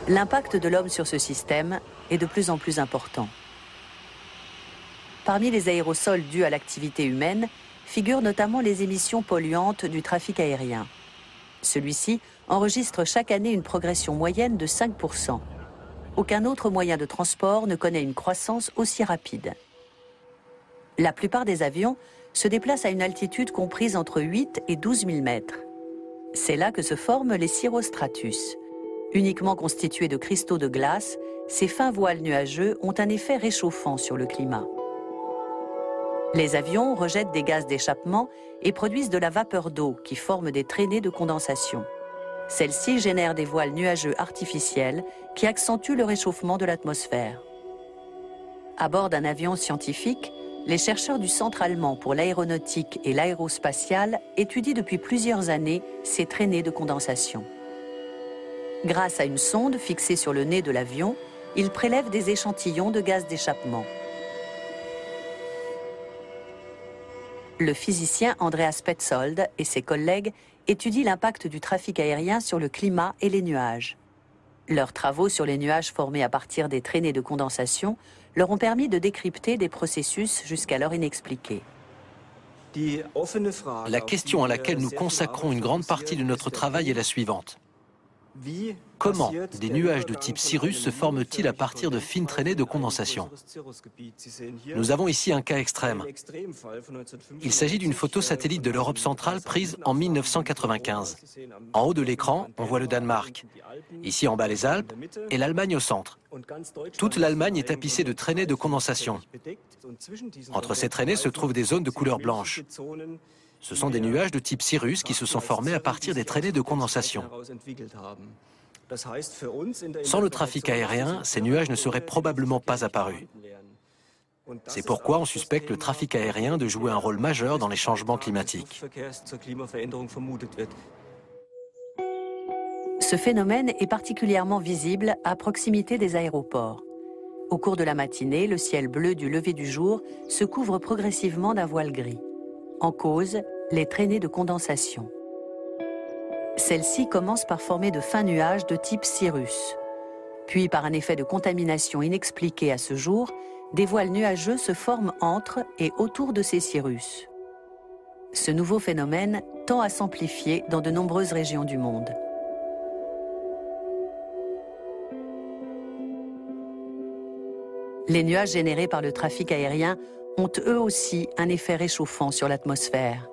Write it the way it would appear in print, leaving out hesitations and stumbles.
L'impact de l'homme sur ce système est de plus en plus important. Parmi les aérosols dus à l'activité humaine figurent notamment les émissions polluantes du trafic aérien. Celui-ci enregistre chaque année une progression moyenne de 5%. Aucun autre moyen de transport ne connaît une croissance aussi rapide. La plupart des avions se déplacent à une altitude comprise entre 8 et 12 000 mètres. C'est là que se forment les cirrostratus. Uniquement constitués de cristaux de glace, ces fins voiles nuageux ont un effet réchauffant sur le climat. Les avions rejettent des gaz d'échappement et produisent de la vapeur d'eau qui forme des traînées de condensation. Celles-ci génèrent des voiles nuageux artificiels qui accentuent le réchauffement de l'atmosphère. À bord d'un avion scientifique, les chercheurs du Centre allemand pour l'aéronautique et l'aérospatiale étudient depuis plusieurs années ces traînées de condensation. Grâce à une sonde fixée sur le nez de l'avion, ils prélèvent des échantillons de gaz d'échappement. Le physicien Andreas Petzold et ses collègues étudient l'impact du trafic aérien sur le climat et les nuages. Leurs travaux sur les nuages formés à partir des traînées de condensation leur ont permis de décrypter des processus jusqu'alors inexpliqués. La question à laquelle nous consacrons une grande partie de notre travail est la suivante. Comment des nuages de type cirrus se forment-ils à partir de fines traînées de condensation? Nous avons ici un cas extrême. Il s'agit d'une photo satellite de l'Europe centrale prise en 1995. En haut de l'écran, on voit le Danemark. Ici en bas les Alpes et l'Allemagne au centre. Toute l'Allemagne est tapissée de traînées de condensation. Entre ces traînées se trouvent des zones de couleur blanche. Ce sont des nuages de type cirrus qui se sont formés à partir des traînées de condensation. Sans le trafic aérien, ces nuages ne seraient probablement pas apparus. C'est pourquoi on suspecte le trafic aérien de jouer un rôle majeur dans les changements climatiques. Ce phénomène est particulièrement visible à proximité des aéroports. Au cours de la matinée, le ciel bleu du lever du jour se couvre progressivement d'un voile gris. En cause, les traînées de condensation. Celles-ci commencent par former de fins nuages de type cirrus. Puis, par un effet de contamination inexpliqué à ce jour, des voiles nuageux se forment entre et autour de ces cirrus. Ce nouveau phénomène tend à s'amplifier dans de nombreuses régions du monde. Les nuages générés par le trafic aérien ont eux aussi un effet réchauffant sur l'atmosphère.